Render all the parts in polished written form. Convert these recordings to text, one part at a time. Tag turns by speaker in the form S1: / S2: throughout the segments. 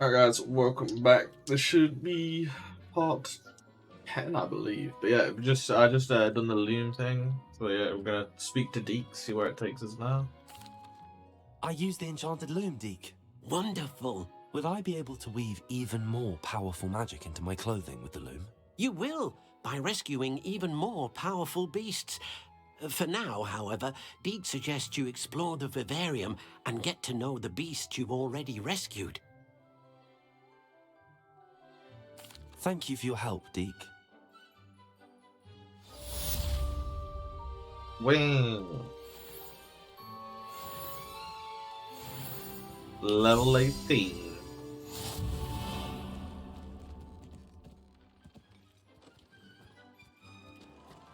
S1: Alright guys, welcome back. This should be part 10, I believe. But yeah, I just done the loom thing. So yeah, we're gonna speak to Deke, see where it takes us now.
S2: I use the enchanted loom, Deke.
S3: Wonderful.
S2: Will I be able to weave even more powerful magic into my clothing with the loom?
S3: You will, by rescuing even more powerful beasts. For now, however, Deke suggests you explore the vivarium and get to know the beasts you've already rescued.
S2: Thank you for your help, Deke.
S1: Wing. Level 18.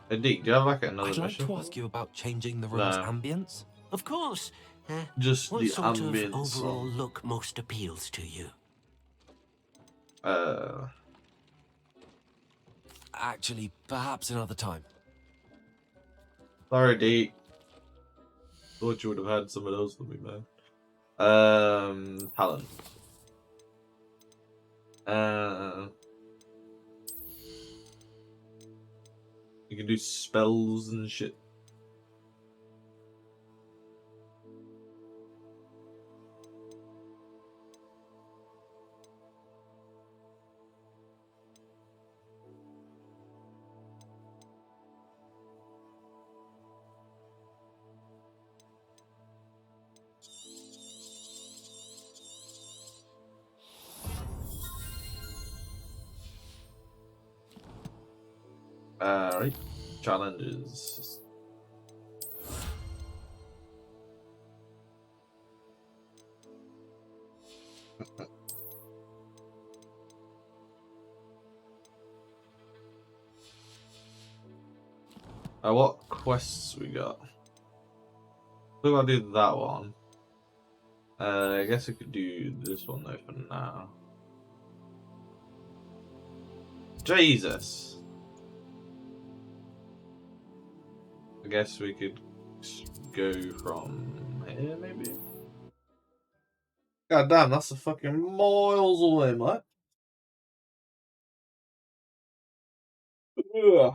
S1: Hey Deke, do you have like another
S2: I'd like
S1: mission?
S2: to ask you about changing the room's ambience.
S3: Of course.
S1: Just
S3: what
S1: the
S3: sort
S1: ambience
S3: of overall look most appeals to you?
S2: Actually, perhaps another time.
S1: Sorry, Deke. Thought you would have had some of those for me, man. Talent. You can do spells and shit. Right. Challenges. What quests we got? We're gonna do that one. I guess we could do this one though for now. Jesus. I guess we could go from here, maybe? God damn, that's a fucking miles away, mate. Ugh.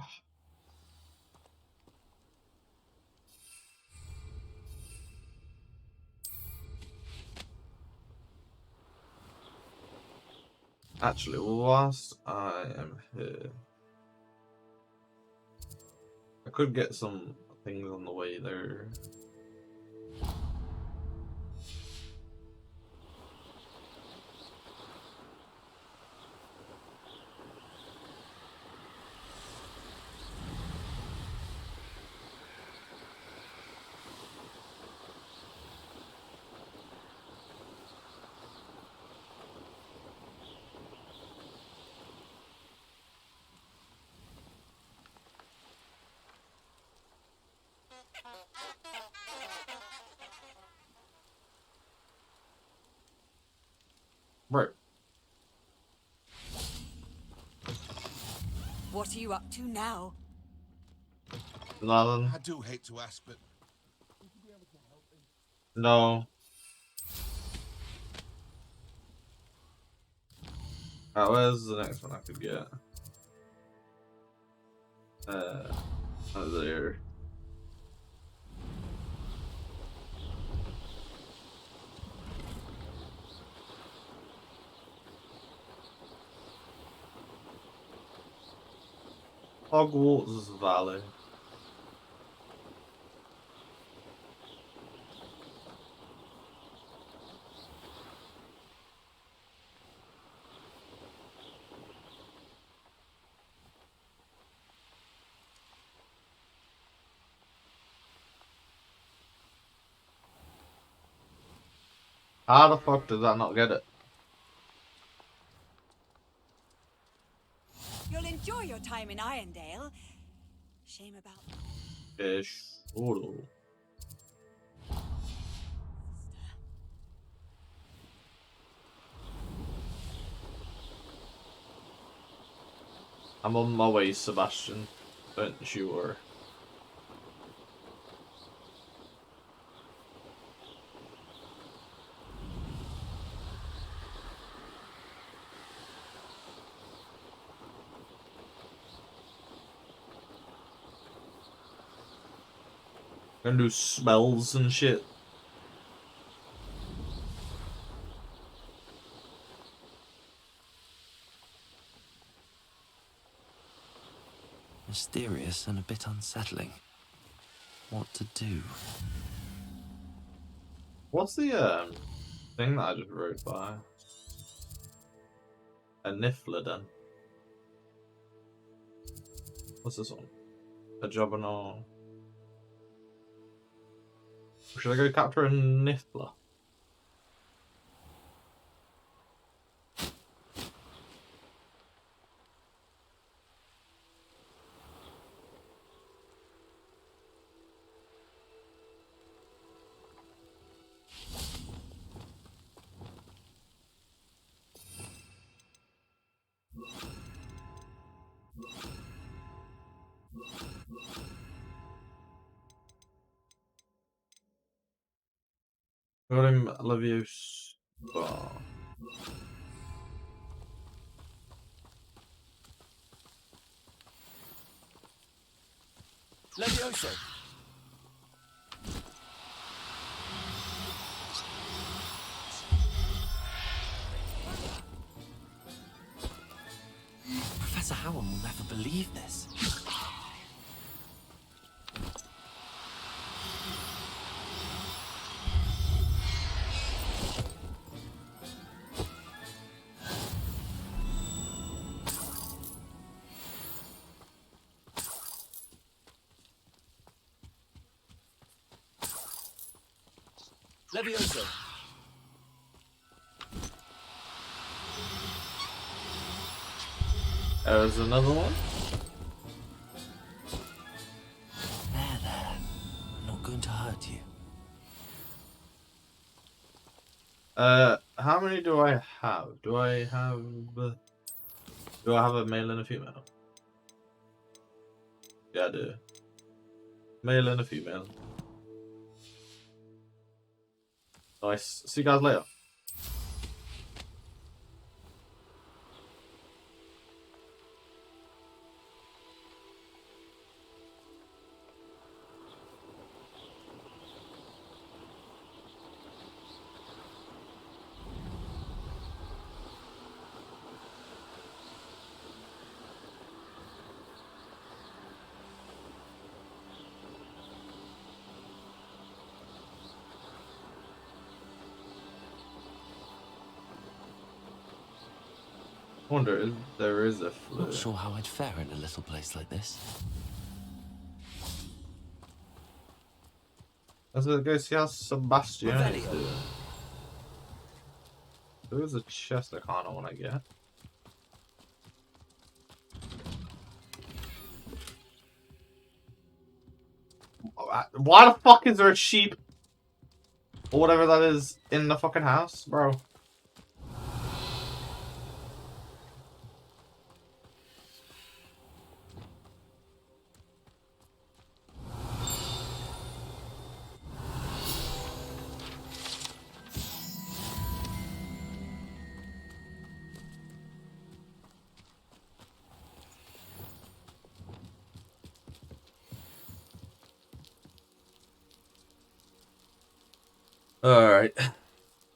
S1: Actually, whilst I am here, I could get some things on the way there. Right.
S4: What are you up to now?
S1: Nothing.
S5: I do hate to ask, but
S1: No. Where's the next one I could get? There. Hogwarts Valley. How the fuck did that not get it?
S4: You'll enjoy your time in Irondale. Shame about...
S1: Sure. I'm on my way, Sebastian. Don't you worry. Gonna do spells and shit.
S2: Mysterious and a bit unsettling. What to do?
S1: What's the thing that I just wrote by? A Niflodon. What's this one? A Jobberknoll. Should I go capture a Niffler? Got him Leviosa.
S2: Levioso! Professor Howard will never believe this. Levioso!
S1: There's another one.
S2: There. I'm not going to hurt you.
S1: How many do I have? Do I have a male and a female? Yeah, I do. Male and a female. Nice. See you guys later. I wonder if there is a flue.
S2: Not sure how I'd fare in a little place like this.
S1: Let's go see how Sebastian is doing. There is a chest I kind of want to get. Why the fuck is there a sheep or whatever that is in the fucking house, bro? All right.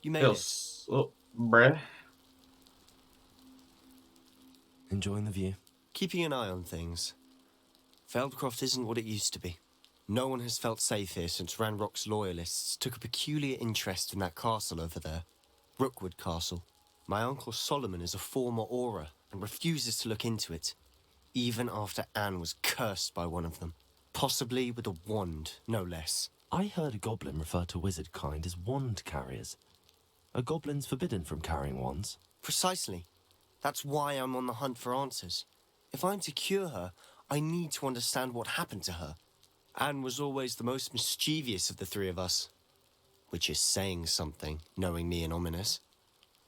S2: You made it.
S1: Oh, bruh.
S2: Enjoying the view?
S5: Keeping an eye on things. Feldcroft isn't what it used to be. No one has felt safe here since Ranrock's loyalists took a peculiar interest in that castle over there. Rookwood Castle. My uncle Solomon is a former Auror and refuses to look into it, even after Anne was cursed by one of them. Possibly with a wand, no less.
S2: I heard a goblin refer to wizard kind as wand carriers. Are goblins forbidden from carrying wands?
S5: Precisely. That's why I'm on the hunt for answers. If I'm to cure her, I need to understand what happened to her. Anne was always the most mischievous of the three of us. Which is saying something, knowing me and Ominous.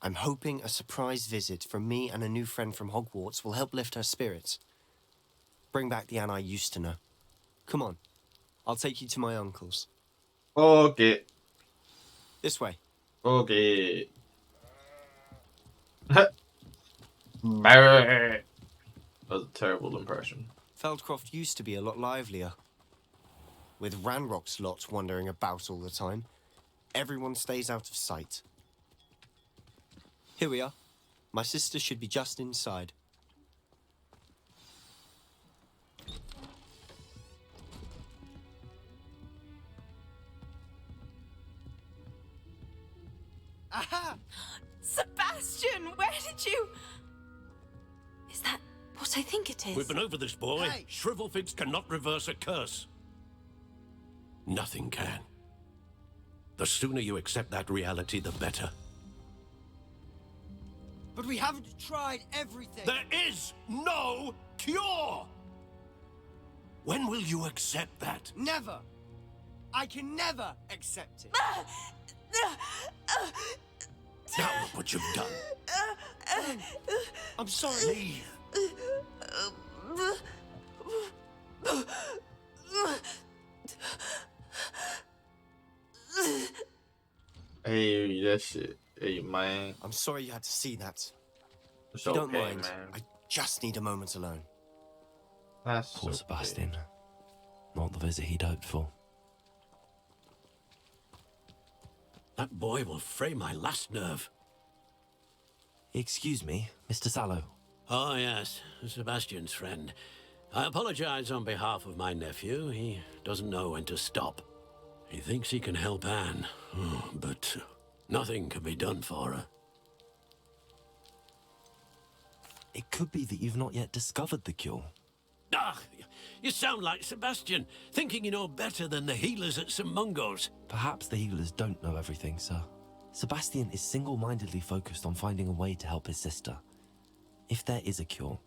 S5: I'm hoping a surprise visit from me and a new friend from Hogwarts will help lift her spirits. Bring back the Anne I used to know. Come on. I'll take you to my uncle's.
S1: Okay.
S5: This way.
S1: Okay. That was a terrible impression.
S5: Feldcroft used to be a lot livelier. With Ranrock's lot wandering about all the time, everyone stays out of sight. Here we are. My sister should be just inside.
S6: Aha!
S7: Sebastian, where did you... Is that what I think it is?
S3: We've been over this, boy.
S6: Hey!
S3: Shrivelfigs cannot reverse a curse. Nothing can. The sooner you accept that reality, the better.
S6: But we haven't tried everything.
S3: There is no cure! When will you accept that?
S6: Never. I can never accept it.
S3: Now look what you've done.
S5: I'm sorry.
S3: Leave.
S1: Hey, that shit. Hey, man.
S5: I'm sorry you had to see that.
S1: It's
S5: If you don't
S1: okay,
S5: mind,
S1: man.
S5: I just need a moment alone.
S1: That's
S2: Poor
S1: okay.
S2: Sebastian. Not the visit he'd hoped for.
S3: That boy will fray my last nerve.
S2: Excuse me, Mr. Sallow.
S3: Oh, yes, Sebastian's friend. I apologize on behalf of my nephew. He doesn't know when to stop. He thinks he can help Anne, but nothing can be done for her.
S2: It could be that you've not yet discovered the cure.
S3: Ah, you sound like Sebastian, thinking you know better than the healers at St. Mungo's.
S2: Perhaps the healers don't know everything, sir. Sebastian is single-mindedly focused on finding a way to help his sister. If there is a cure,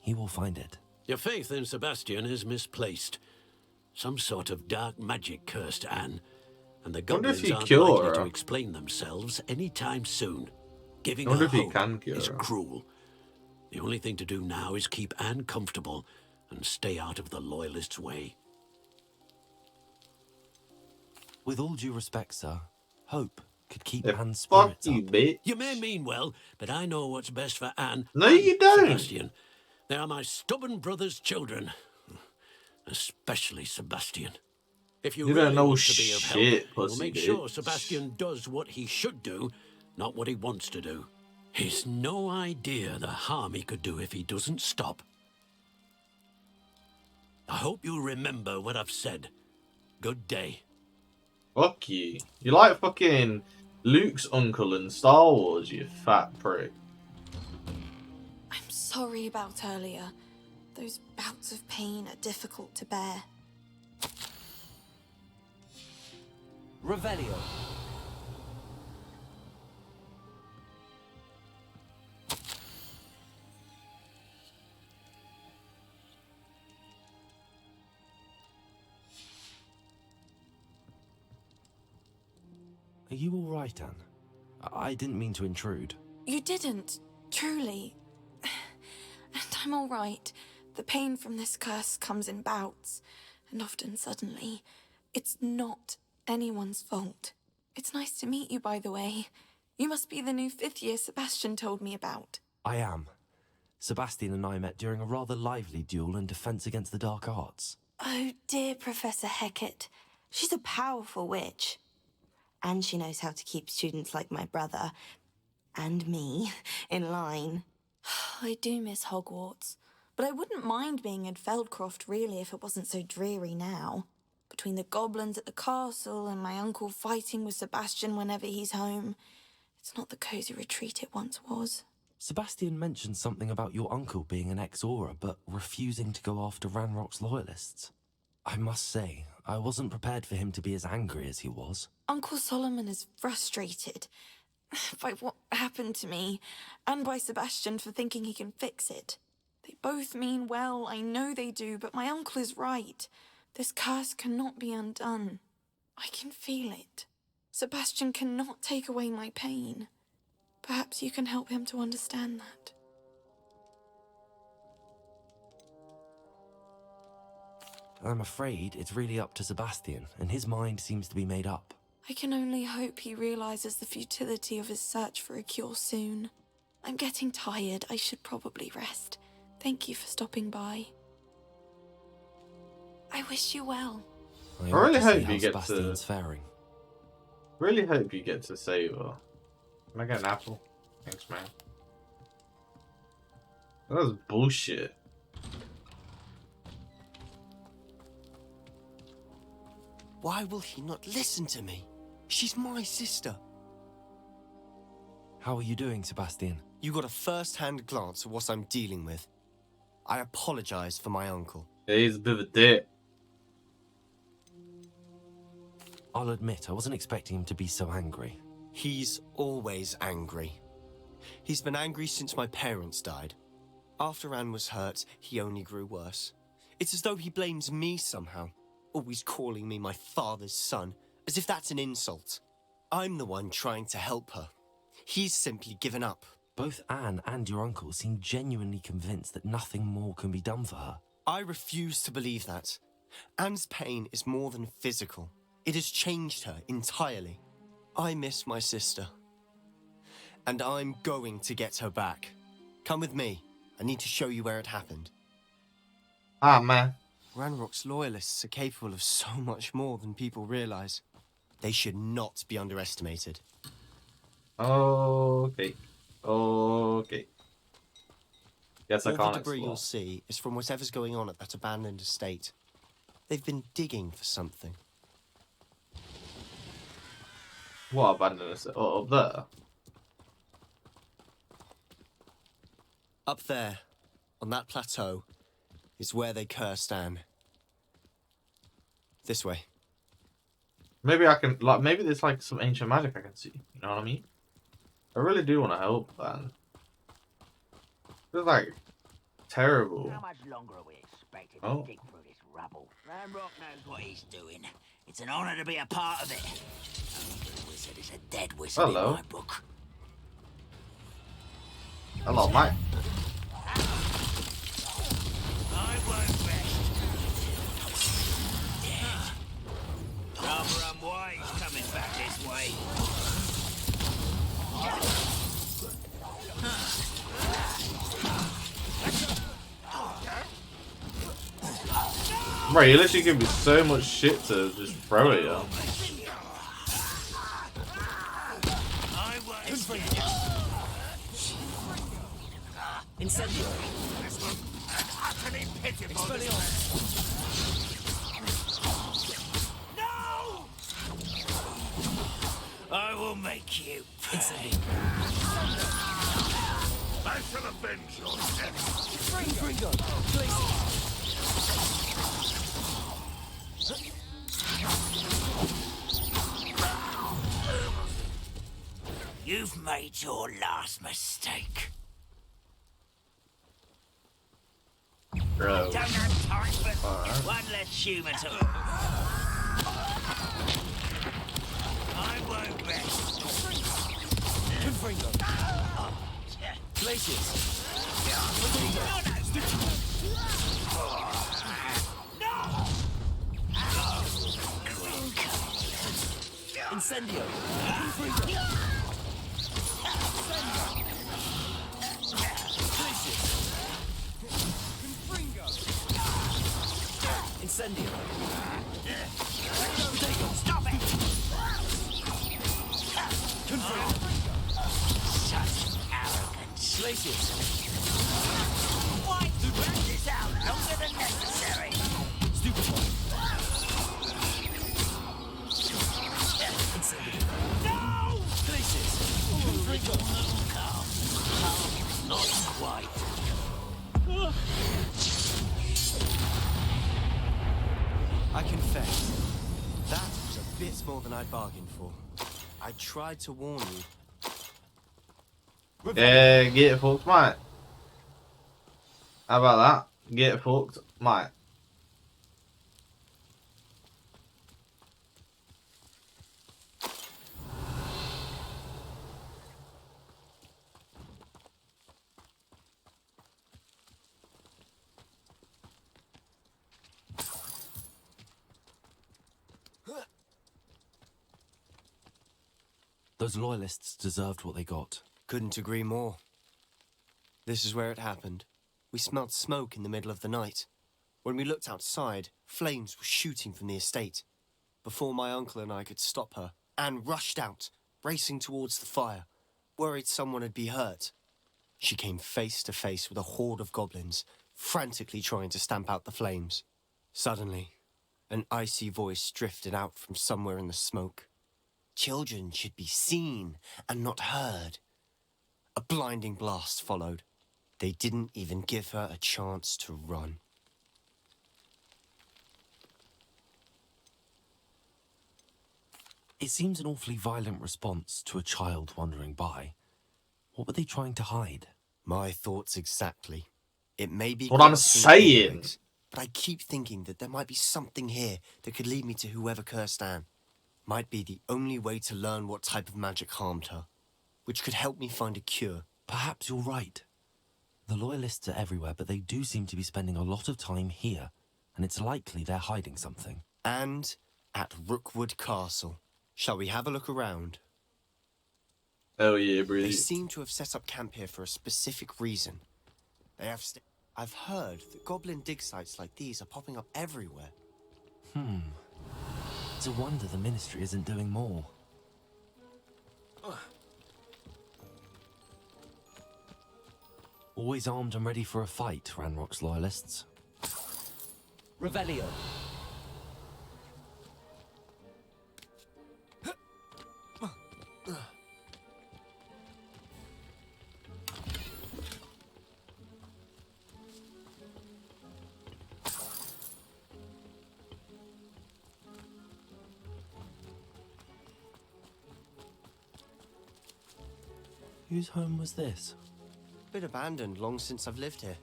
S2: he will find it.
S3: Your faith in Sebastian is misplaced. Some sort of dark magic cursed Anne, and the
S1: Wonder if
S3: goblins
S1: he
S3: aren't
S1: cure
S3: likely
S1: her.
S3: to explain themselves anytime soon. Giving
S1: Wonder
S3: her
S1: if he
S3: hope
S1: can cure
S3: is
S1: her.
S3: cruel. The only thing to do now is keep Anne comfortable and stay out of the Loyalists' way.
S2: With all due respect, sir, hope could keep
S1: Yeah,
S2: Anne's
S1: fuck
S2: spirits
S1: you,
S2: up.
S1: bitch.
S3: You may mean well, but I know what's best for Anne
S1: No,
S3: and
S1: you don't.
S3: Sebastian. They are my stubborn brother's children. Especially Sebastian. If you
S1: You don't
S3: really
S1: know
S3: want to be of help,
S1: shit,
S3: you'll
S1: pussy
S3: make sure
S1: bitch.
S3: Sebastian does what he should do, not what he wants to do. He's no idea the harm he could do if he doesn't stop. I hope you remember what I've said. Good day.
S1: Fuck you. You like fucking Luke's uncle in Star Wars, you fat prick.
S7: I'm sorry about earlier. Those bouts of pain are difficult to bear.
S2: Revelio. Are you all right, Anne? I didn't mean to intrude.
S7: You didn't, truly. And I'm all right. The pain from this curse comes in bouts, and often suddenly. It's not anyone's fault. It's nice to meet you, by the way. You must be the new 5th year Sebastian told me about.
S2: I am. Sebastian and I met during a rather lively duel in defense against the dark arts.
S8: Oh, dear Professor Hecat. She's a powerful witch. And she knows how to keep students like my brother, and me, in line.
S7: I do miss Hogwarts, but I wouldn't mind being in Feldcroft, really, if it wasn't so dreary now. Between the goblins at the castle and my uncle fighting with Sebastian whenever he's home, it's not the cosy retreat it once was.
S2: Sebastian mentioned something about your uncle being an ex-Aura, but refusing to go after Ranrock's loyalists. I must say, I wasn't prepared for him to be as angry as he was.
S7: Uncle Solomon is frustrated by what happened to me, and by Sebastian for thinking he can fix it. They both mean well, I know they do, but my uncle is right. This curse cannot be undone. I can feel it. Sebastian cannot take away my pain. Perhaps you can help him to understand that.
S2: I'm afraid it's really up to Sebastian, and his mind seems to be made up.
S7: I can only hope he realizes the futility of his search for a cure soon. I'm getting tired. I should probably rest. Thank you for stopping by. I wish you well.
S2: I
S1: I
S2: ought
S1: really
S2: to see
S1: hope
S2: how
S1: you get to.
S2: Sebastian's faring.
S1: Really hope you get to save her. Can I get an apple? Thanks, man. That was bullshit.
S5: Why will he not listen to me? She's my sister.
S2: How are you doing, Sebastian?
S5: You got a first-hand glance at what I'm dealing with. I apologize for my uncle.
S1: Yeah, he's a bit of a dick.
S2: I'll admit, I wasn't expecting him to be so angry.
S5: He's always angry. He's been angry since my parents died. After Anne was hurt, he only grew worse. It's as though he blames me somehow, always calling me my father's son, as if that's an insult. I'm the one trying to help her. He's simply given up.
S2: Both Anne and your uncle seem genuinely convinced that nothing more can be done for her.
S5: I refuse to believe that. Anne's pain is more than physical. It has changed her entirely. I miss my sister. And I'm going to get her back. Come with me. I need to show you where it happened.
S1: Ah, man.
S5: Ranrock's loyalists are capable of so much more than people realize. They should not be underestimated.
S1: Okay. Okay. Guess I
S5: All
S1: can't
S5: the debris
S1: explore.
S5: you'll see is from whatever's going on at that abandoned estate. They've been digging for something.
S1: What abandoned us? Oh, up there.
S5: Up there, on that plateau, is where they cursed Anne. This way.
S1: Maybe I can, like, maybe there's like some ancient magic I can see. You know what I mean? I really do want to help, man. It's like terrible.
S9: How much longer are we expected
S1: Oh.
S9: to dig through this rubble? Ramrock knows what he's doing. It's an honor to be a part of it. A wizard is a dead wizard
S1: Hello.
S9: in my book.
S1: Hello, mate.
S9: I won't rest. Rather unwise coming back this way.
S1: Right, you literally give me so much shit to just throw at you.
S9: I won't.
S6: Incendio.
S9: Utterly pitiful. No! I will make you pay. I shall avenge your death.
S6: Fringo. Please.
S9: You've made your last mistake.
S1: Bro.
S9: Don't have time for one less human to... I won't rest.
S6: Fringo. Glaciers. Incendio. Fringo. Incendio.
S9: Stop it! Such arrogance.
S6: Glaciers.
S9: Why drag this out longer than necessary?
S6: Stupefy. Incendio.
S9: No!
S6: Glaciers. Fringo.
S9: Not quite.
S5: I confess, that was a bit more than I'd bargained for. I tried to warn you.
S1: Yeah, get fucked, mate. How about that? Get fucked, mate.
S2: Those loyalists deserved what they got.
S5: Couldn't agree more. This is where it happened. We smelled smoke in the middle of the night. When we looked outside, flames were shooting from the estate. Before my uncle and I could stop her, Anne rushed out, racing towards the fire, worried someone had been hurt. She came face to face with a horde of goblins, frantically trying to stamp out the flames. Suddenly, an icy voice drifted out from somewhere in the smoke. Children should be seen and not heard. A blinding blast followed. They didn't even give her a chance to run.
S2: It seems an awfully violent response to a child wandering by. What were they trying to hide?
S5: My thoughts exactly. It may be
S1: What I'm
S5: grasping at
S1: saying.
S5: bigwigs, but I keep thinking that there might be something here that could lead me to whoever cursed Anne. Might be the only way to learn what type of magic harmed her, which could help me find a cure.
S2: Perhaps you're right. The Loyalists are everywhere, but they do seem to be spending a lot of time here, and it's likely they're hiding something.
S5: And at Rookwood Castle. Shall we have a look around?
S1: Oh yeah,
S5: They
S1: breathe.
S5: seem to have set up camp here for a specific reason. They have I've heard that goblin dig sites like these are popping up everywhere.
S2: It's a wonder the Ministry isn't doing more. Always armed and ready for a fight, Ranrock's Loyalists.
S6: Revelio.
S2: Whose home was this?
S5: Been abandoned long since I've lived here.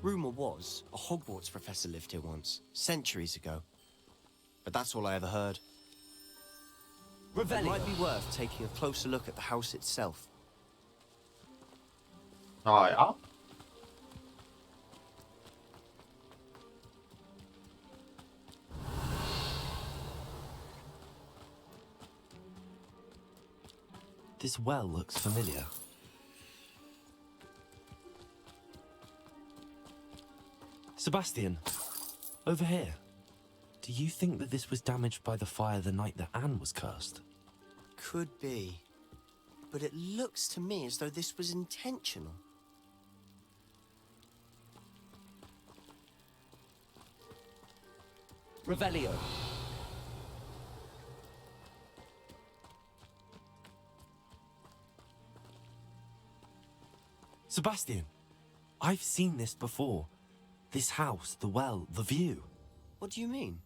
S5: Rumour was a Hogwarts professor lived here once, centuries ago. But that's all I ever heard. It might be worth taking a closer look at the house itself.
S1: Oh yeah.
S2: This well looks familiar. Sebastian, over here. Do you think that this was damaged by the fire the night that Anne was cursed?
S5: Could be. But it looks to me as though this was intentional.
S6: Revelio.
S2: Sebastian, I've seen this before. This house, the well, the view.
S5: What do you mean?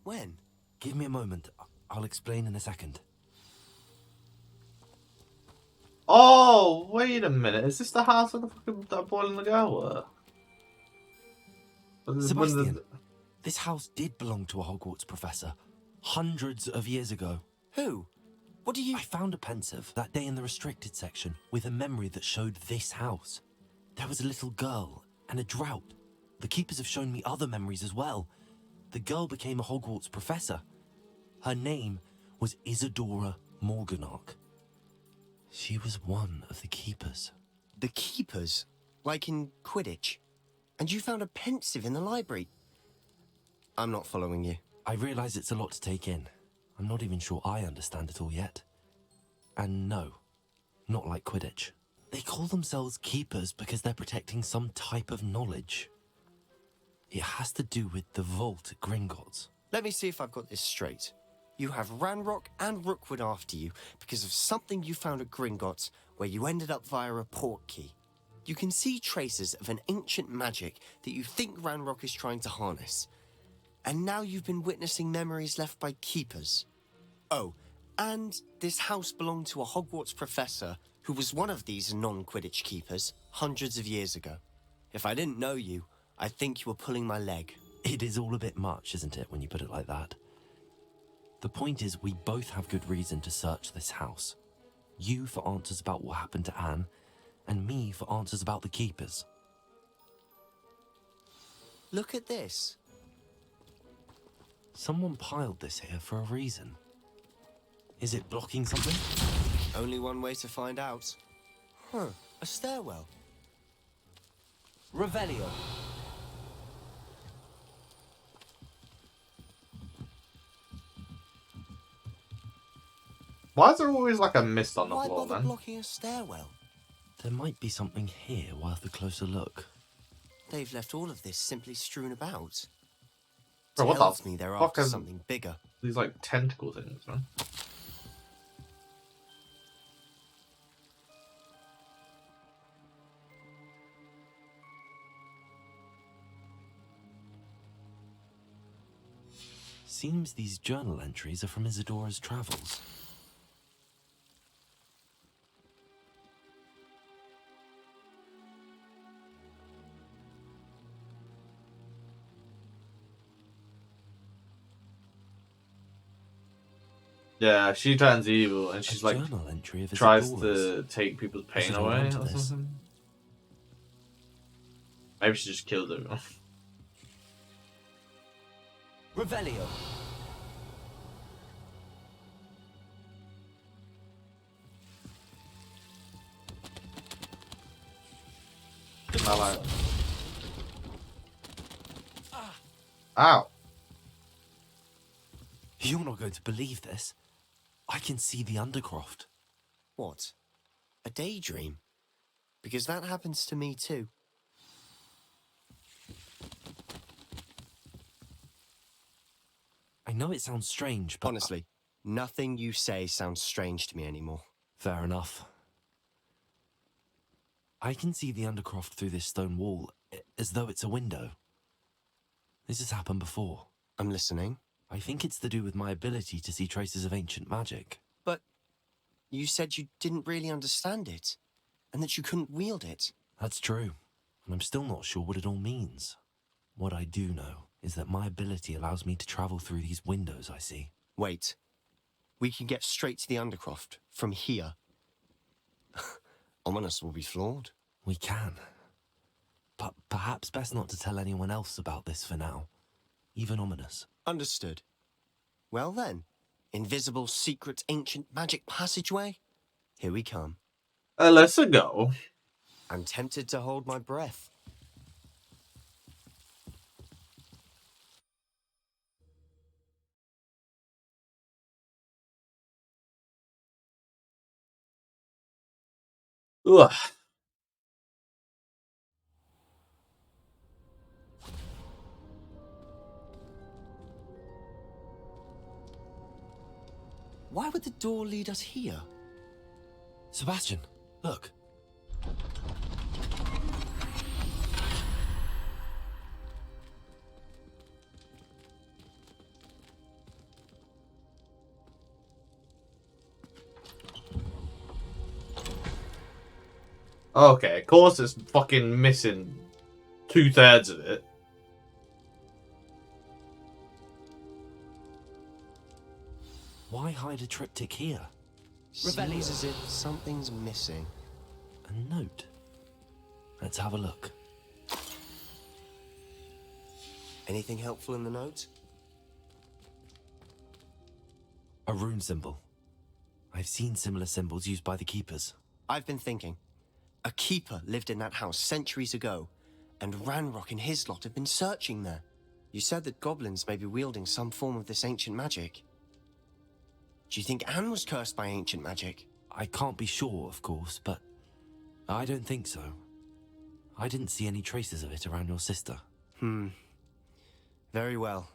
S5: When?
S2: Give me a moment. I'll explain in a second.
S1: Oh, wait a minute. Is this the house where the fucking that boy and the girl were?
S2: Sebastian, this house did belong to a Hogwarts professor. Hundreds of years ago.
S5: Who? What do you...
S2: I found a pensive that day in the restricted section with a memory that showed this house. There was a little girl and a drought. The keepers have shown me other memories as well. The girl became a Hogwarts professor. Her name was Isadora Morganach. She was one of the keepers.
S5: The keepers? Like in Quidditch? And you found a pensive in the library? I'm not following you.
S2: I realise it's a lot to take in. I'm not even sure I understand it all yet. And no, not like Quidditch. They call themselves keepers because they're protecting some type of knowledge. It has to do with the vault at Gringotts.
S5: Let me see if I've got this straight. You have Ranrock and Rookwood after you because of something you found at Gringotts where you ended up via a port key. You can see traces of an ancient magic that you think Ranrock is trying to harness. And now you've been witnessing memories left by keepers. Oh, and this house belonged to a Hogwarts professor who was one of these non-Quidditch keepers hundreds of years ago. If I didn't know you, I'd think you were pulling my leg.
S2: It is all a bit much, isn't it, when you put it like that? The point is, we both have good reason to search this house. You for answers about what happened to Anne, and me for answers about the keepers.
S5: Look at this.
S2: Someone piled this here for a reason. Is it blocking something?
S5: Only one way to find out. A stairwell.
S6: Revelio.
S1: Why is there always like a mist on the
S5: Why
S1: floor,
S5: bother
S1: man?
S5: blocking a stairwell?
S2: There might be something here worth a closer look.
S5: They've left all of this simply strewn about.
S1: Bro, what
S5: Tells
S1: the
S5: me they're
S1: fuck
S5: after
S1: are
S5: something bigger.
S1: these like tentacle things, man?
S2: Seems these journal entries are from Isadora's travels.
S1: Yeah, she turns evil and she's
S2: A
S1: like
S2: journal entry of
S1: tries
S2: Isadora's.
S1: to take people's
S2: I should
S1: pain
S2: hold
S1: away
S2: on
S1: or
S2: to this.
S1: something. Maybe she just killed everyone.
S5: Revelio.
S1: I like. Ow.
S2: You're not going to believe this. I can see the Undercroft.
S5: What? A daydream? Because that happens to me too.
S2: I know it sounds strange, but...
S5: Honestly, nothing you say sounds strange to me anymore.
S2: Fair enough. I can see the Undercroft through this stone wall, as though it's a window. This has happened before.
S5: I'm listening.
S2: I think it's to do with my ability to see traces of ancient magic.
S5: But you said you didn't really understand it, and that you couldn't wield it.
S2: That's true, and I'm still not sure what it all means. What I do know is that my ability allows me to travel through these windows I see.
S5: Wait. We can get straight to the Undercroft from here. Ominous will be floored.
S2: We can. But perhaps best not to tell anyone else about this for now. Even Ominous.
S5: Understood. Well then, invisible, secret, ancient magic passageway? Here we come.
S1: Let's go.
S5: I'm tempted to hold my breath.
S1: Ugh.
S5: Why would the door lead us here?
S2: Sebastian, look.
S1: Okay, of course it's fucking missing 2/3 of it.
S2: Why hide a triptych here?
S5: Seems as if something's missing.
S2: A note. Let's have a look.
S5: Anything helpful in the note?
S2: A rune symbol. I've seen similar symbols used by the keepers.
S5: I've been thinking. A keeper lived in that house centuries ago, and Ranrock and his lot have been searching there. You said that goblins may be wielding some form of this ancient magic. Do you think Anne was cursed by ancient magic?
S2: I can't be sure, of course, but I don't think so. I didn't see any traces of it around your sister.
S5: Very well.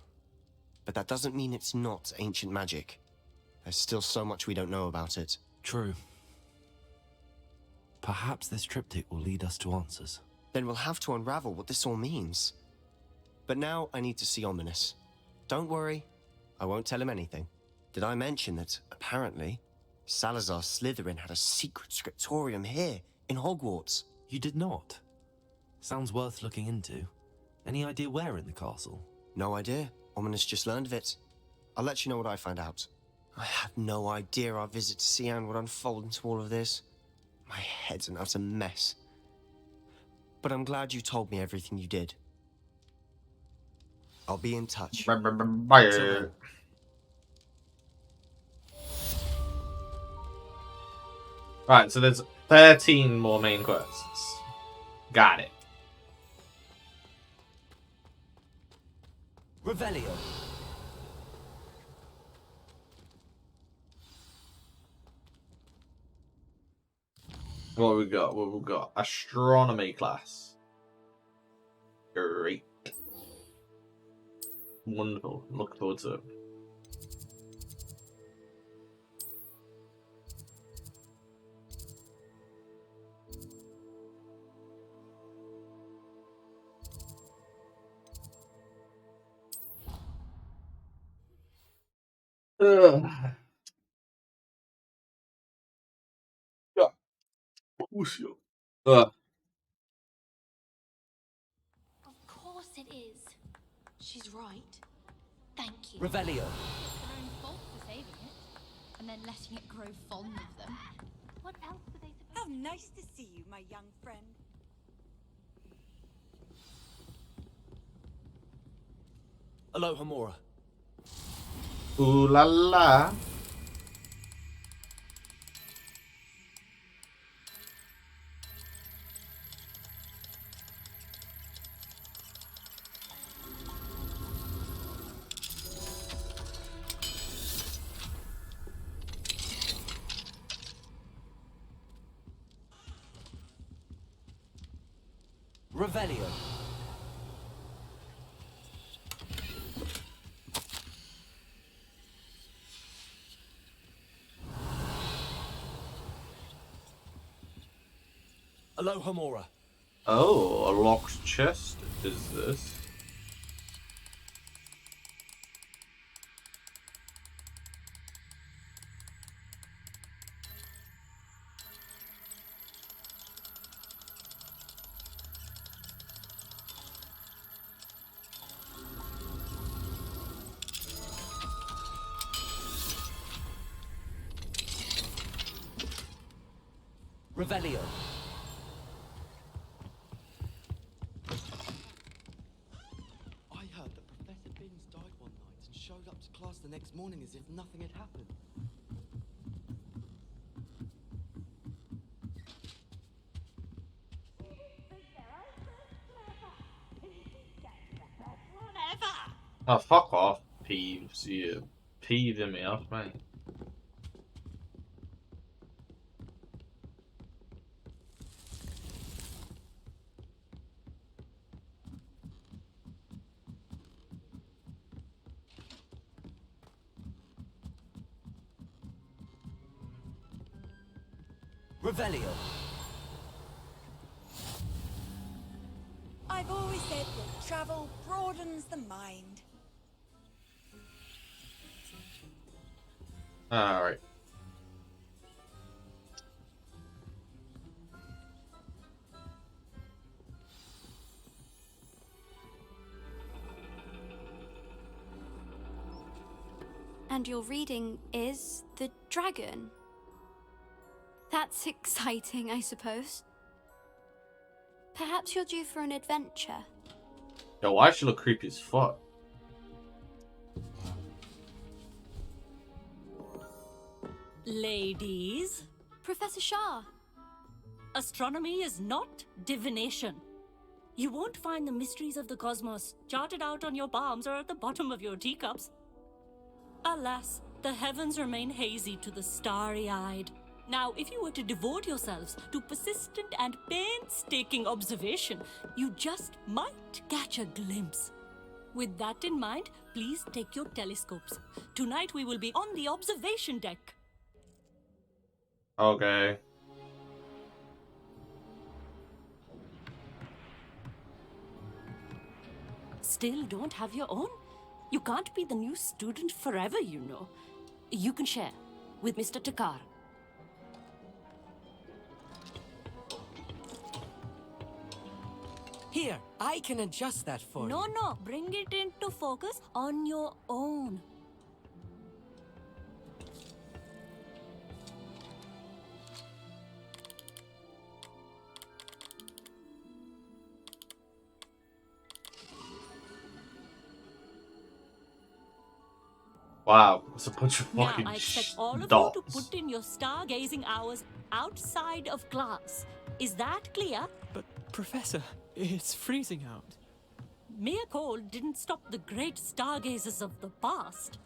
S5: But that doesn't mean it's not ancient magic. There's still so much we don't know about it.
S2: True. Perhaps this triptych will lead us to answers.
S5: Then we'll have to unravel what this all means. But now I need to see Ominous. Don't worry, I won't tell him anything. Did I mention that, apparently, Salazar Slytherin had a secret scriptorium here, in Hogwarts?
S2: You did not? Sounds worth looking into. Any idea where in the castle?
S5: No idea. Ominous just learned of it. I'll let you know what I find out. I had no idea our visit to see Anne would unfold into all of this. My head's an utter mess. But I'm glad you told me everything you did. I'll be in touch.
S1: Bye.
S5: Till then.
S1: Right, so there's 13 more main quests. Got it.
S5: Revelio.
S1: What have we got? What have we got? Astronomy class. Great. Wonderful. Look forward to it. Yeah. Uh,
S10: Of course it is. She's right. Thank you.
S2: Revelio.
S10: It's their own fault for saving it, and then letting it grow fond of them. What else were they supposed
S4: How nice to see you, my young friend.
S2: Aloha Mora.
S1: ooh la la.
S2: Revelio. Aloha Mora.
S1: Oh, a locked chest is this?
S2: Revelio.
S11: I heard that Professor Binns died one night and showed up to class the next morning as if nothing had happened.
S1: Oh, fuck off, Peeves. You peeving me off, mate.
S2: Revelio.
S4: I've always said that travel broadens the mind.
S1: Alright.
S10: And your reading is The Dragon. That's exciting, I suppose. Perhaps you're due for an adventure.
S1: Yo, why she look creepy as fuck?
S12: Ladies,
S10: Professor Shah.
S12: astronomy is not divination. You won't find the mysteries of the cosmos charted out on your palms or at the bottom of your teacups. Alas, the heavens remain hazy to the starry-eyed. Now, if you were to devote yourselves to persistent and painstaking observation, you just might catch a glimpse. With that in mind, please take your telescopes. Tonight we will be on the observation deck.
S1: Okay.
S12: Still don't have your own? You can't be the new student forever, you know. You can share with Mr. Takar.
S6: Here, I can adjust that for you.
S12: No, bring it into focus on your own.
S1: Wow, it's a bunch of
S12: Now,
S1: fucking
S12: I expect all of
S1: dots.
S12: you to put in your stargazing hours outside of class. Is that clear?
S11: But, Professor, it's freezing out.
S12: Mere cold didn't stop the great stargazers of the past.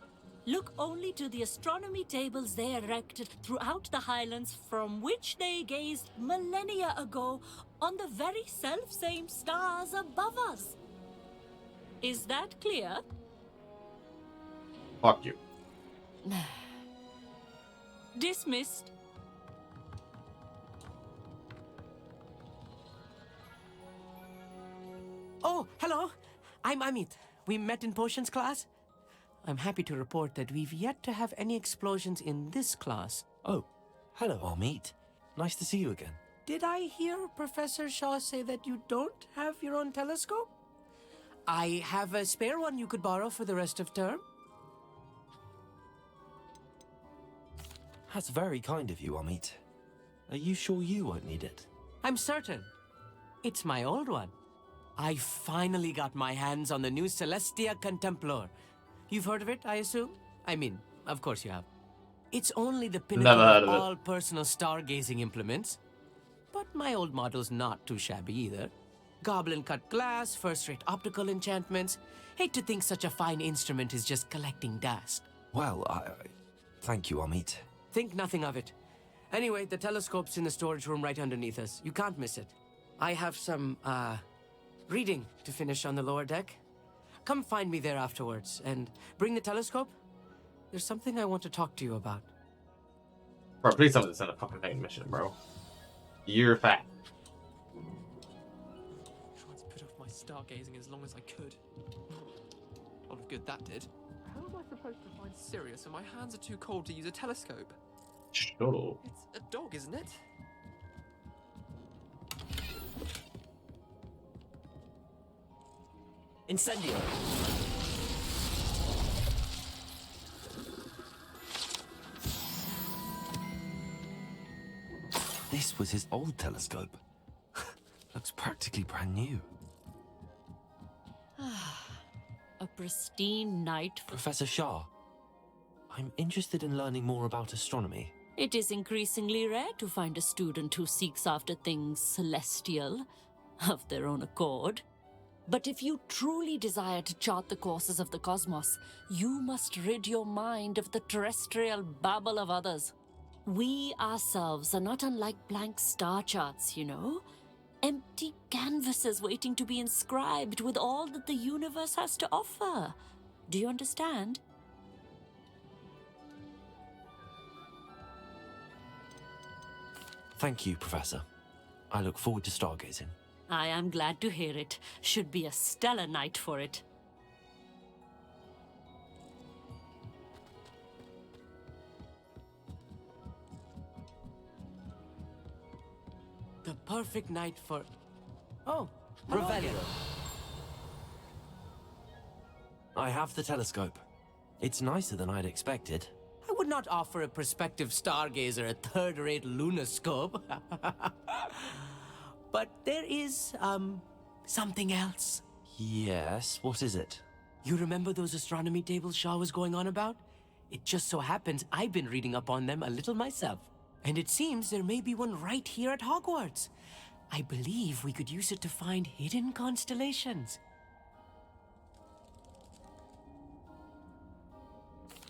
S12: Look only to the astronomy tables they erected throughout the Highlands, from which they gazed millennia ago on the very self-same stars above us. Is that clear?
S1: Fuck you.
S12: Dismissed.
S13: Oh, hello. I'm Amit. We met in potions class. I'm happy to report that we've yet to have any explosions in this class.
S2: Oh, hello, Amit. Nice to see you again.
S13: Did I hear Professor Shaw say that you don't have your own telescope? I have a spare one you could borrow for the rest of term.
S2: That's very kind of you, Amit. Are you sure you won't need it?
S13: I'm certain. It's my old one. I finally got my hands on the new Celestia Contemplar. You've heard of it, I assume? I mean, of course you have. It's only the pinnacle
S1: Never heard of it.
S13: all personal stargazing implements. But my old model's not too shabby either. Goblin-cut glass, first-rate optical enchantments. Hate to think such a fine instrument is just collecting dust.
S2: Well, thank you, Amit.
S13: Think nothing of it. Anyway, the telescope's in the storage room right underneath us. You can't miss it. I have some, reading to finish on the lower deck. Come find me there afterwards, and bring the telescope. There's something I want to talk to you about.
S1: Bro, please tell me this in a fucking main mission, bro. You're fat.
S11: Tried to put off my stargazing as long as I could. A lot of good that did. How am I supposed to find Sirius when my hands are too cold to use a telescope?
S1: Sure.
S11: It's a dog, isn't it?
S2: Incendio! This was his old telescope. Looks practically brand new.
S12: A pristine night for...
S2: Professor Shah, I'm interested in learning more about astronomy.
S12: It is increasingly rare to find a student who seeks after things celestial, of their own accord. But if you truly desire to chart the courses of the cosmos, you must rid your mind of the terrestrial babble of others. We ourselves are not unlike blank star charts, you know? Empty canvases waiting to be inscribed with all that the universe has to offer. Do you understand?
S2: Thank you, Professor. I look forward to stargazing.
S12: I am glad to hear it. Should be a stellar night for it.
S13: The perfect night for... Oh, Revelio.
S2: I have the telescope. It's nicer than I'd expected.
S13: I would not offer a prospective stargazer a third-rate lunoscope. But there is, something else.
S2: Yes, what is it?
S13: You remember those astronomy tables Shaw was going on about? It just so happens I've been reading up on them a little myself. And it seems there may be one right here at Hogwarts. I believe we could use it to find hidden constellations.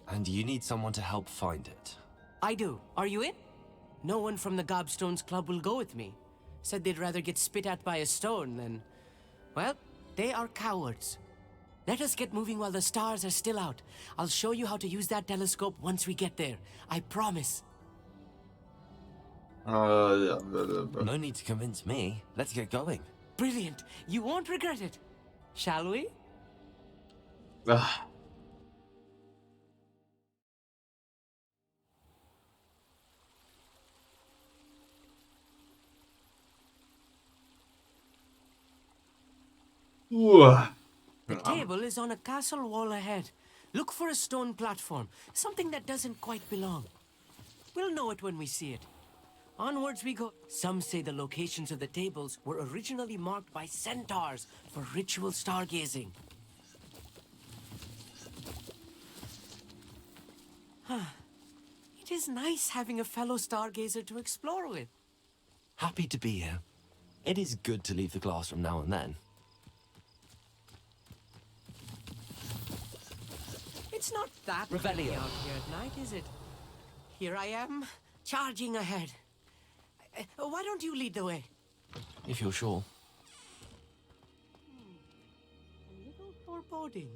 S2: And you need someone to help find it.
S13: I do. Are you in? No one from the Gobstones Club will go with me. Said they'd rather get spit at by a stone than... Well, they are cowards. Let us get moving while the stars are still out. I'll show you how to use that telescope once we get there. I promise.
S2: No need to convince me. Let's get going.
S13: Brilliant. You won't regret it. Shall we? The table is on a castle wall ahead. Look for a stone platform, something that doesn't quite belong. We'll know it when we see it. Onwards we go. Some say the locations of the tables were originally marked by centaurs for ritual stargazing. It is nice having a fellow stargazer to explore with.
S2: Happy to be here. It is good to leave the classroom now and then.
S13: It's It's not that rainy out here at night, is it? Here I am, charging ahead. Why don't you lead the way?
S2: If you're sure.
S13: A little foreboding.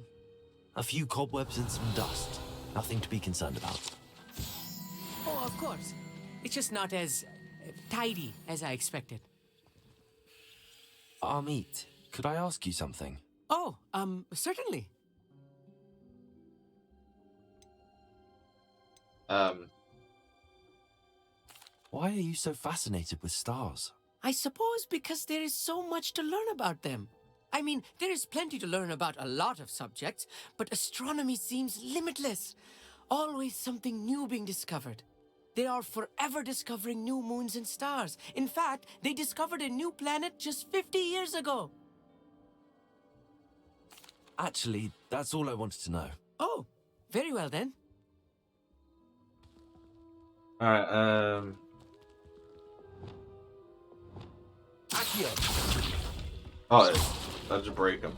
S2: A few cobwebs and some dust. Nothing to be concerned about.
S13: Oh, of course. It's just not as tidy as I expected.
S2: Amit, could I ask you something?
S13: Oh, certainly.
S2: Why are you so fascinated with stars?
S13: I suppose because there is so much to learn about them. I mean, there is plenty to learn about a lot of subjects, but astronomy seems limitless. Always something new being discovered. They are forever discovering new moons and stars. In fact, they discovered a new planet just 50 years ago.
S2: Actually, that's all I wanted to know.
S13: Oh, very well then.
S1: Alright,
S2: Accio!
S1: Oh, let's break him.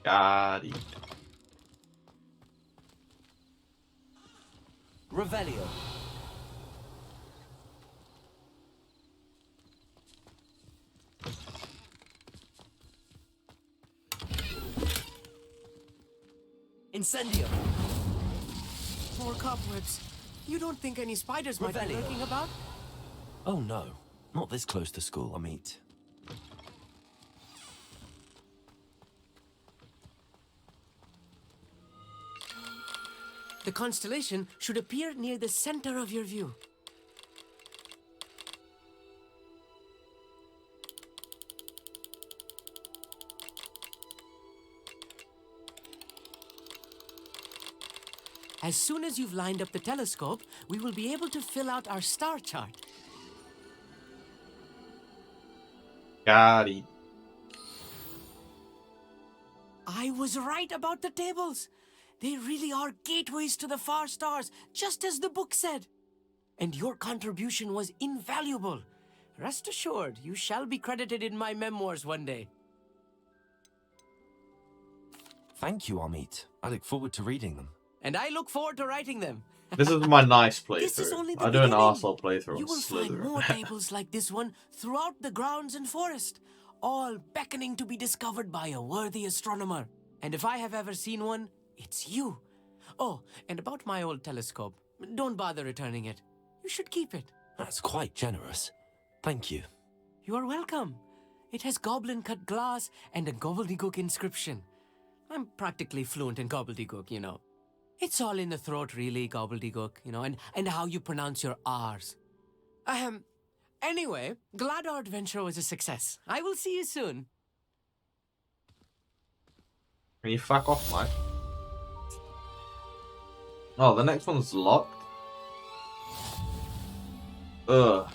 S1: Got it.
S2: Revelio. Incendio.
S13: More cobwebs. You don't think any spiders might be lurking about?
S2: Oh no, not this close to school, Amit.
S13: The constellation should appear near the center of your view. As soon as you've lined up the telescope, we will be able to fill out our star chart.
S1: Got it.
S13: I was right about the tables. They really are gateways to the far stars, just as the book said. And your contribution was invaluable. Rest assured, you shall be credited in my memoirs one day.
S2: Thank you, Amit. I look forward to reading them.
S13: And I look forward to writing them.
S1: This is my nice playthrough.
S13: This is only the
S1: I do an
S13: beginning.
S1: arsehole playthrough
S13: You
S1: on
S13: will find
S1: Slytherin.
S13: more tables like this one throughout the grounds and forest, all beckoning to be discovered by a worthy astronomer. And if I have ever seen one, it's you. Oh, and about my old telescope, don't bother returning it. You should keep it.
S2: That's quite generous. Thank you.
S13: You are welcome. It has goblin-cut glass and a gobbledygook inscription. I'm practically fluent in gobbledygook, you know. It's all in the throat, really, gobbledygook, you know, and how you pronounce your R's. Anyway, glad our adventure was a success. I will see you soon.
S1: Can you fuck off, mate? Oh, the next one's locked. Ugh.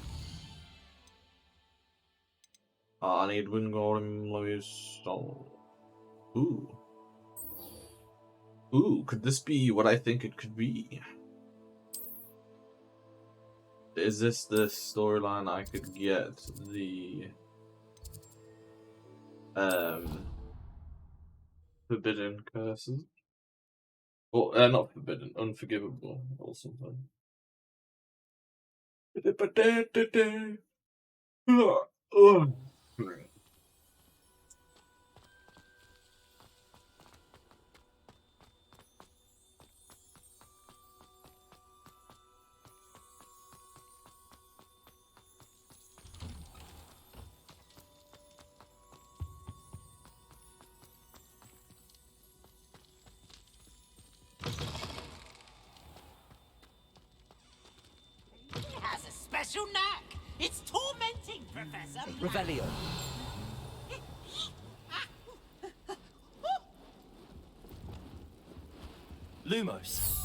S1: Oh, I need Wingardium Leviosa. Ooh. Ooh, could this be what I think it could be? Is this the storyline I could get the forbidden curses? Or not forbidden, unforgivable or something.
S9: He has a special knack. It's tormenting, Professor.
S2: Revelio. Lumos.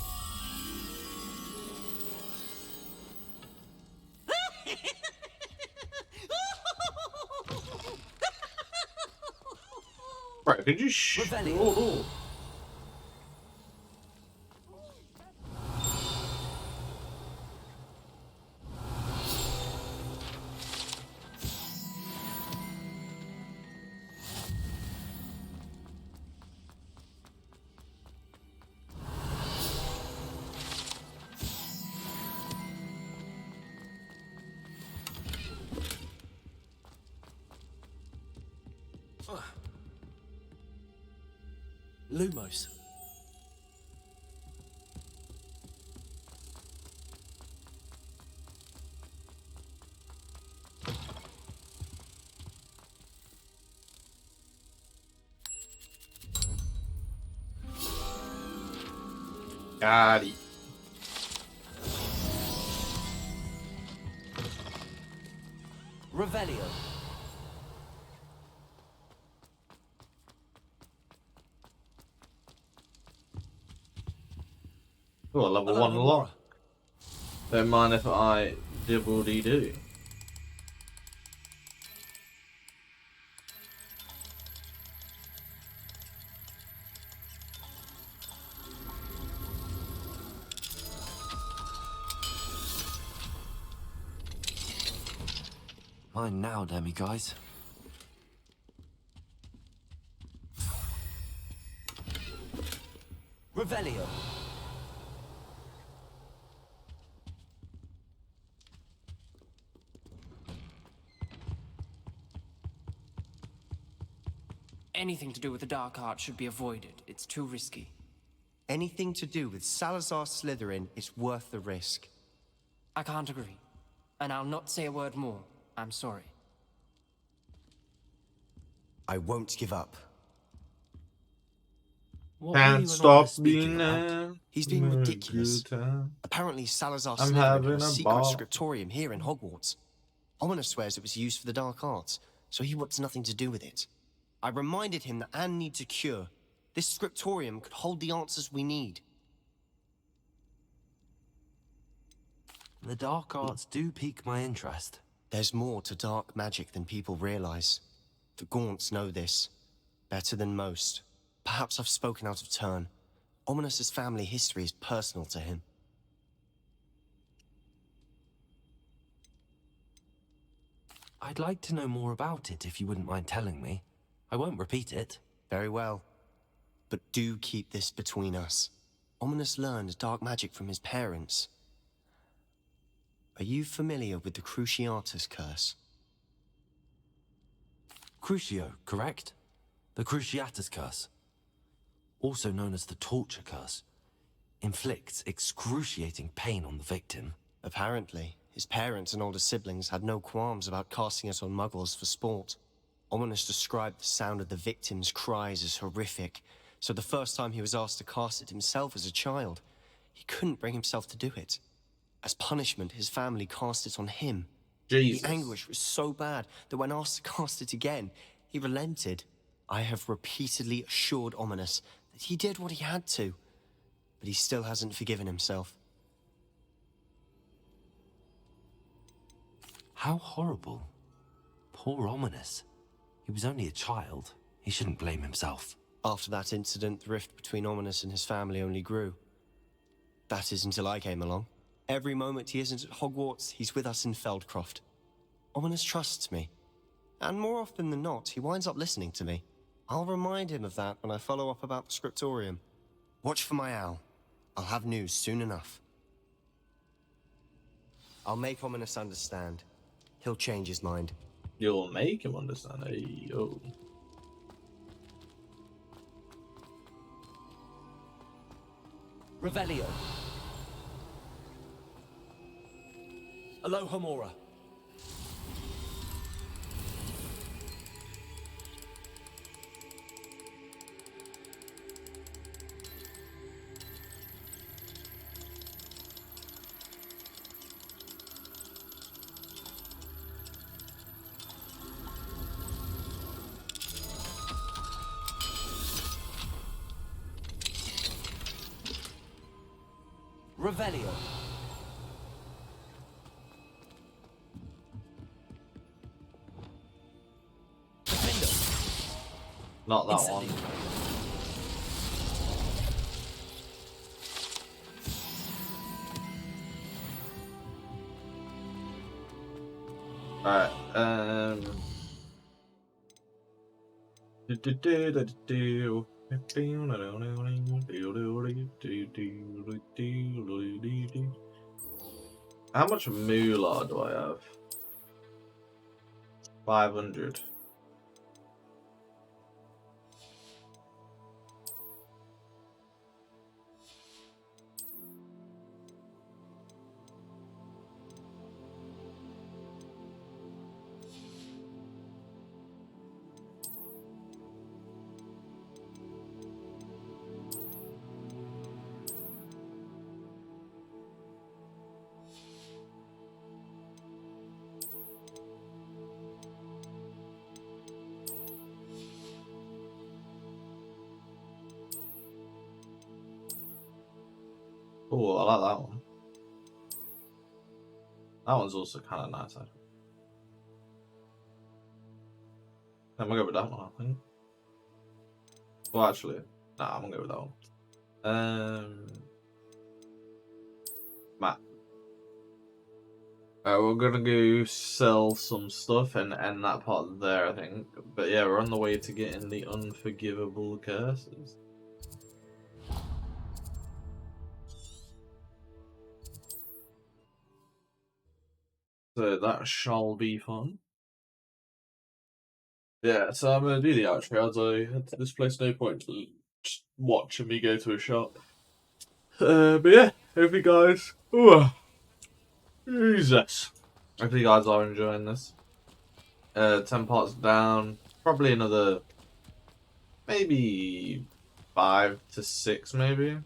S1: Right, could you
S2: Revelio. Lumos.
S1: Got it.
S2: Revelio.
S1: Oh, level
S2: Hello,
S1: 1
S2: Hamura.
S1: lock. Don't mind if I dibble-dee-do.
S2: Mine now, demi guys. Revelio.
S13: Anything to do with the dark art should be avoided. It's too risky.
S5: Anything to do with Salazar Slytherin is worth the risk.
S13: I can't agree. And I'll not say a word more. I'm sorry.
S5: I won't give up.
S1: Can't stop being
S5: He's being ridiculous. Apparently, Salazar
S1: I'm
S5: Slytherin had
S1: having
S5: a
S1: a
S5: secret
S1: ball.
S5: scriptorium here in Hogwarts. Ominous swears it was used for the dark arts, so he wants nothing to do with it. I reminded him that Anne needs a cure. This scriptorium could hold the answers we need.
S2: The dark arts do pique my interest.
S5: There's more to dark magic than people realize. The Gaunts know this better than most. Perhaps I've spoken out of turn. Ominous's family history is personal to him.
S2: I'd like to know more about it if you wouldn't mind telling me. I won't repeat it.
S5: Very well. But do keep this between us. Ominous learned dark magic from his parents. Are you familiar with the Cruciatus curse?
S2: Crucio, correct? The Cruciatus curse. Also known as the torture curse. Inflicts excruciating pain on the victim.
S5: Apparently, his parents and older siblings had no qualms about casting it on muggles for sport. Ominous described the sound of the victim's cries as horrific, so the first time he was asked to cast it himself as a child, he couldn't bring himself to do it. As punishment, his family cast it on him.
S1: Jesus.
S5: The anguish was so bad that when asked to cast it again, he relented. I have repeatedly assured Ominous that he did what he had to, but he still hasn't forgiven himself.
S2: How horrible. Poor Ominous. He was only a child. He shouldn't blame himself.
S5: After that incident, the rift between Ominous and his family only grew. That is until I came along. Every moment he isn't at Hogwarts, he's with us in Feldcroft. Ominous trusts me. And more often than not, he winds up listening to me. I'll remind him of that when I follow up about the scriptorium. Watch for my owl. I'll have news soon enough. I'll make Ominous understand. He'll change his mind.
S1: You'll make him understand. Hey, yo.
S2: Revelio. Alohomora. Revelio.
S1: Not that one. Alright, how much moolah do I have? 500. Oh, I like that one. That one's also kind of nice, actually. I'm gonna go with that one, I think. Well, actually, nah, I'm gonna go with that one. Matt. We're gonna go sell some stuff and end that part there, I think. But yeah, we're on the way to getting the unforgivable curses. So that shall be fun. Yeah, so I'm gonna do the outro as I head to this place. No point just watching me go to a shop. But yeah, hope you guys. Ooh, Jesus. Hope you guys are enjoying this. 10 parts down. Probably another maybe 5 to 6 maybe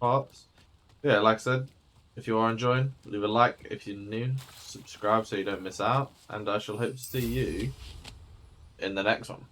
S1: parts. Yeah, like I said, if you are enjoying, leave a like. If you're new, subscribe so you don't miss out. And I shall hope to see you in the next one.